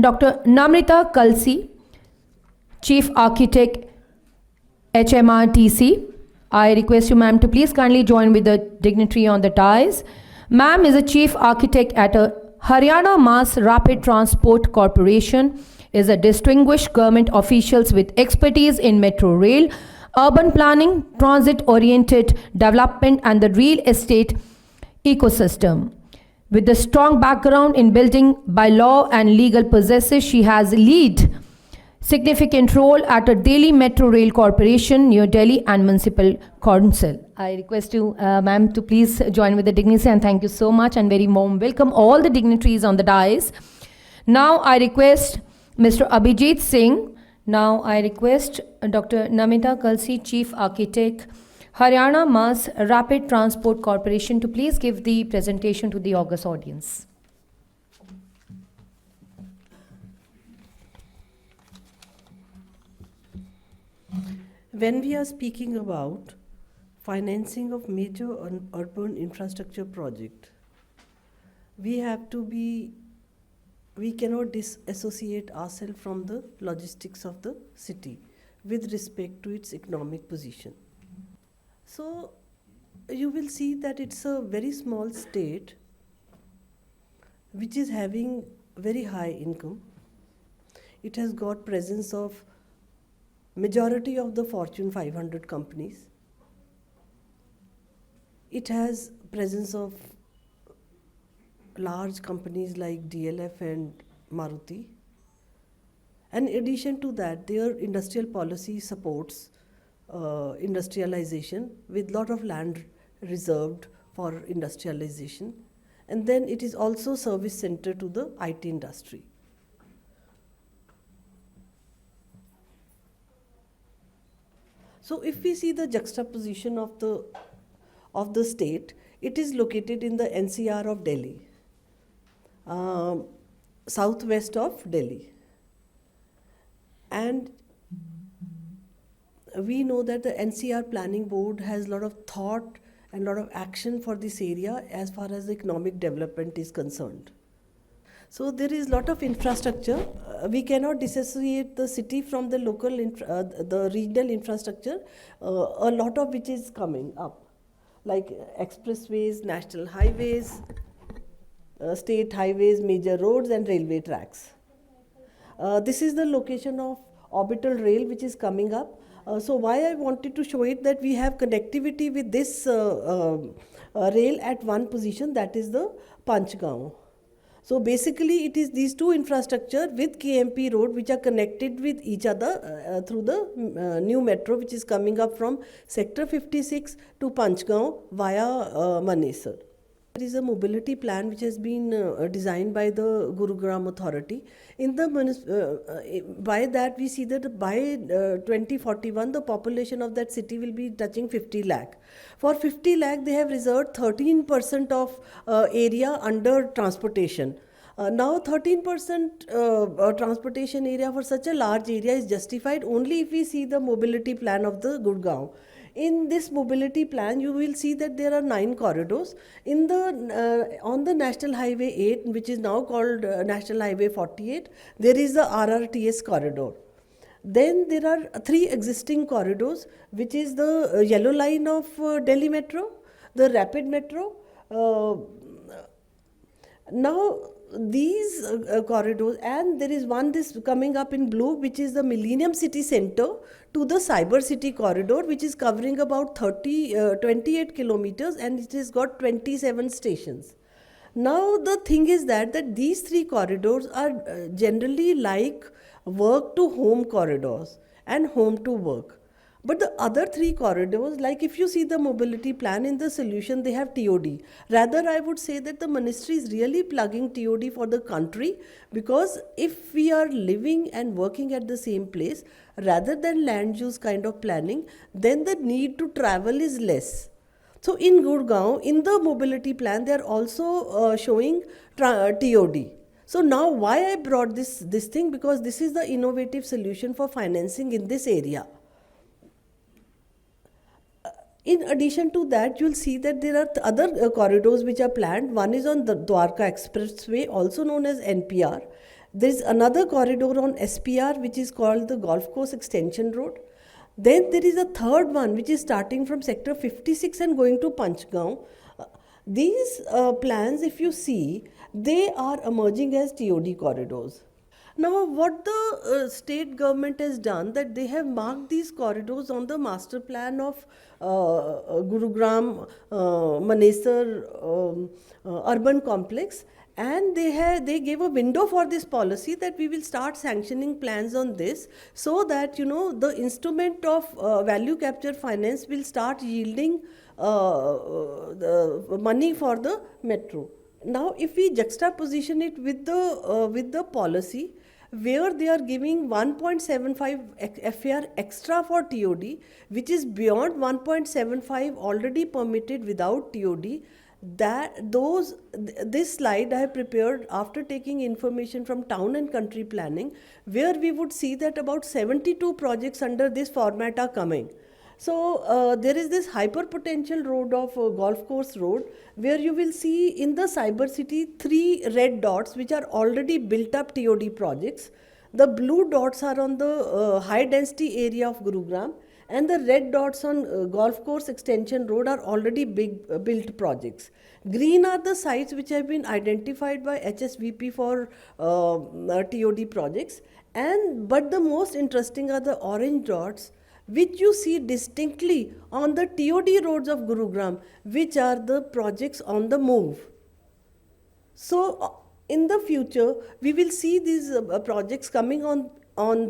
Dr. Namrita Kalsi, Chief Architect, HMRTC. I request you, ma'am, to please kindly join with the dignitary on the dais. Ma'am is a Chief Architect at a Haryana Mass Rapid Transport Corporation, is a distinguished government officials with expertise in metro rail, urban planning, transit-oriented development and the real estate ecosystem. With a strong background in building by law and legal processes, she has lead significant role at a Delhi Metro Rail Corporation, New Delhi and Municipal Council. I request you, ma'am, to please join with the dignitary, and thank you so much and very warm welcome all the dignitaries on the dais. Now I request Mr. Abhijit Singh. Now I request Dr. Namrita Kalsi, Chief Architect, Haryana Mass Rapid Transport Corporation, to please give the presentation to the august audience. When we are speaking about financing of major urban infrastructure project, we cannot disassociate ourselves from the logistics of the city with respect to its economic position. So you will see that it's a very small state which is having very high income. It has got presence of majority of the Fortune 500 companies. It has presence of large companies like DLF and Maruti. And in addition to that, their industrial policy supports industrialization with lot of land reserved for industrialization. And then it is also service center to the IT industry. So if we see the juxtaposition of the state, it is located in the NCR of Delhi, southwest of Delhi. And we know that the NCR Planning Board has a lot of thought and a lot of action for this area as far as economic development is concerned. So there is a lot of infrastructure. We cannot disassociate the city from the local, the regional infrastructure, a lot of which is coming up, like expressways, national highways, state highways, major roads and railway tracks. This is the location of orbital rail which is coming up. So why I wanted to show it, that we have connectivity with this rail at one position, that is the Panchgaon. So basically it is these two infrastructure with KMP road which are connected with each other through the new metro which is coming up from sector 56 to Panchgaon via Manesar. There is a mobility plan which has been designed by the Gurugram authority. In the by that we see that by 2041 the population of that city will be touching 50 lakh. For 50 lakh they have reserved 13% of area under transportation. Now 13% transportation area for such a large area is justified only if we see the mobility plan of the Gurgaon. In this mobility plan, you will see that there are 9 corridors. In the on the National Highway 8, which is now called National Highway 48, there is the RRTS corridor. Then there are 3 existing corridors, which is the yellow line of Delhi Metro, the Rapid Metro. Now these corridors, and there is one this coming up in blue, which is the Millennium City Center to the Cyber City corridor, which is covering about 28 kilometers, and it has got 27 stations. Now the thing is that these 3 corridors are generally like work to home corridors and home to work. But the other 3 corridors, like if you see the mobility plan, in the solution they have TOD. Rather, I would say that the ministry is really plugging TOD for the country, because if we are living and working at the same place, rather than land use kind of planning, then the need to travel is less. So in Gurgaon, in the mobility plan, they are also showing TOD. So now why I brought this thing, because this is the innovative solution for financing in this area. In addition to that, you'll see that there are other corridors which are planned. One is on the Dwarka Expressway, also known as NPR. There is another corridor on SPR which is called the Golf Course Extension Road. Then there is a third one which is starting from sector 56 and going to Panchgaon. These plans, if you see, they are emerging as TOD corridors. Now, what the state government has done, that they have marked these corridors on the master plan of Gurugram, Manesar urban complex, and they gave a window for this policy that we will start sanctioning plans on this, so that the instrument of value capture finance will start yielding the money for the metro. Now, if we juxtaposition it with the policy, where they are giving 1.75 FAR extra for TOD, which is beyond 1.75 already permitted without TOD, this slide I have prepared after taking information from town and country planning, where we would see that about 72 projects under this format are coming. So there is this hyper potential road of Golf Course Road, where you will see in the Cyber City 3 red dots which are already built up TOD projects. The blue dots are on the high density area of Gurugram, and the red dots on Golf Course Extension Road are already built projects. Green are the sites which have been identified by HSVP for TOD projects, but the most interesting are the orange dots, which you see distinctly on the TOD roads of Gurugram, which are the projects on the move. So in the future, we will see these projects coming on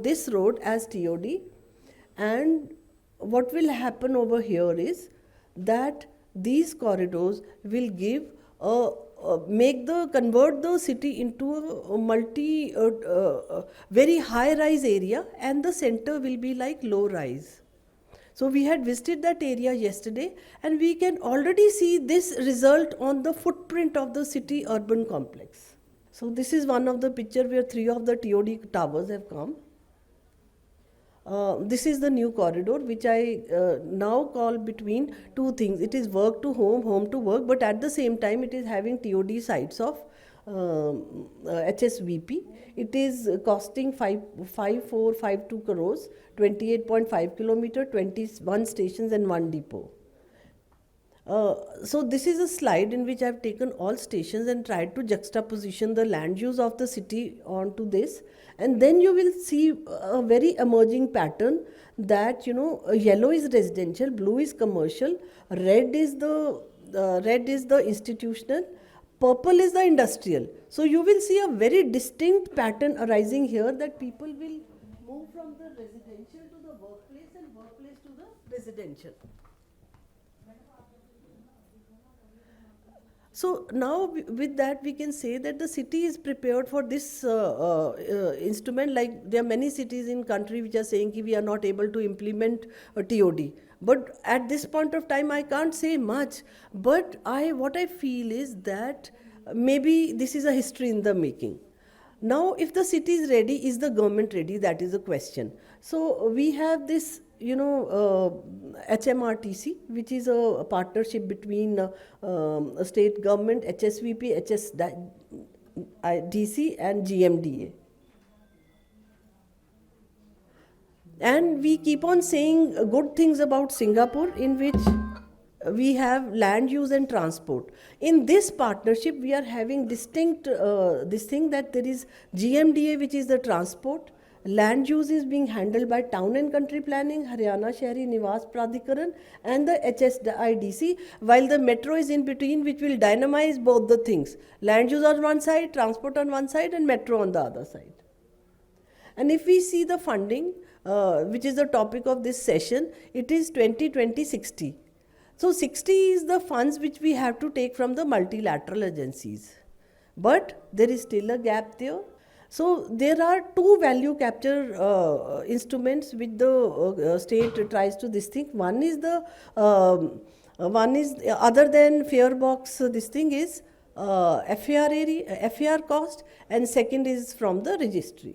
this road as TOD, and what will happen over here is that these corridors will give convert the city into a very high rise area, and the center will be like low rise. So we had visited that area yesterday, and we can already see this result on the footprint of the city urban complex. So this is one of the picture where 3 of the TOD towers have come. This is the new corridor, which I now call between two things. It is work to home, home to work, but at the same time it is having TOD sites of HSVP. It is costing 5452 crores, 28.5 kilometer, 21 stations and 1 depot. So this is a slide in which I have taken all stations and tried to juxtaposition the land use of the city onto this, and then you will see a very emerging pattern that yellow is residential, blue is commercial, red is the institutional, purple is the industrial. So you will see a very distinct pattern arising here, that people will move from the residential to the workplace and workplace to the residential. So now with that we can say that the city is prepared for this instrument. Like there are many cities in country which are saying we are not able to implement a TOD. But at this point of time I can't say much. But what I feel is that maybe this is a history in the making. Now if the city is ready, is the government ready? That is a question. So we have this HMRTC, which is a partnership between a state government, HSVP, DC and GMDA. And we keep on saying good things about Singapore, in which we have land use and transport. In this partnership, we are having distinct this thing, that there is GMDA, which is the transport. Land use is being handled by Town and Country Planning, Haryana Shahri Niwas Pradhikaran, and the HSIDC, while the metro is in between, which will dynamize both the things. Land use on one side, transport on one side, and metro on the other side. And if we see the funding, which is the topic of this session, it is 2020-60. So 60 is the funds which we have to take from the multilateral agencies. But there is still a gap there. So there are two value capture instruments which the state tries to this thing. One is other than fare box, this thing is FAR cost, and second is from the registry.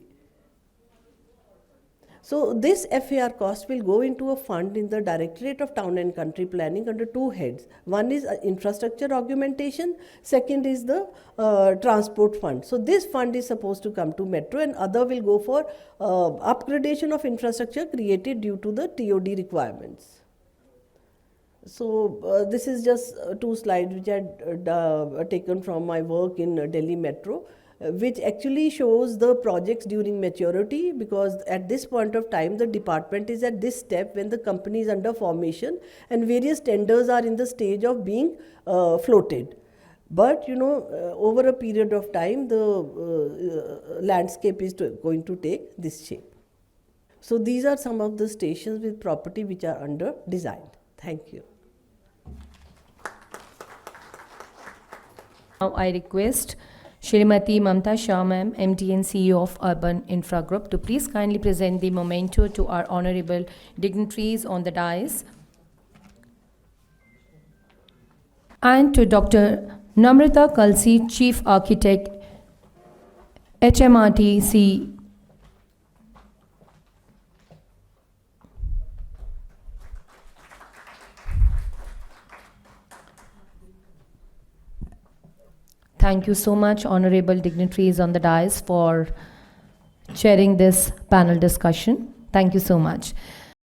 So this FAR cost will go into a fund in the Directorate of Town and Country Planning under two heads. One is infrastructure augmentation, second is the transport fund. So this fund is supposed to come to metro, and other will go for upgradation of infrastructure created due to the TOD requirements. So this is just two slides which I had taken from my work in Delhi Metro, which actually shows the projects during maturity, because at this point of time the department is at this step when the company is under formation and various tenders are in the stage of being floated. But over a period of time the landscape is going to take this shape. So these are some of the stations with property which are under design. Thank you. Now I request Shrimati Mamta Shah ma'am, MD and CEO of Urban Infra Group, to please kindly present the memento to our honorable dignitaries on the dais. And to Dr. Namrita Kalsi, Chief Architect, HMRTC. Thank you so much, honorable dignitaries on the dais, for chairing this panel discussion. Thank you so much.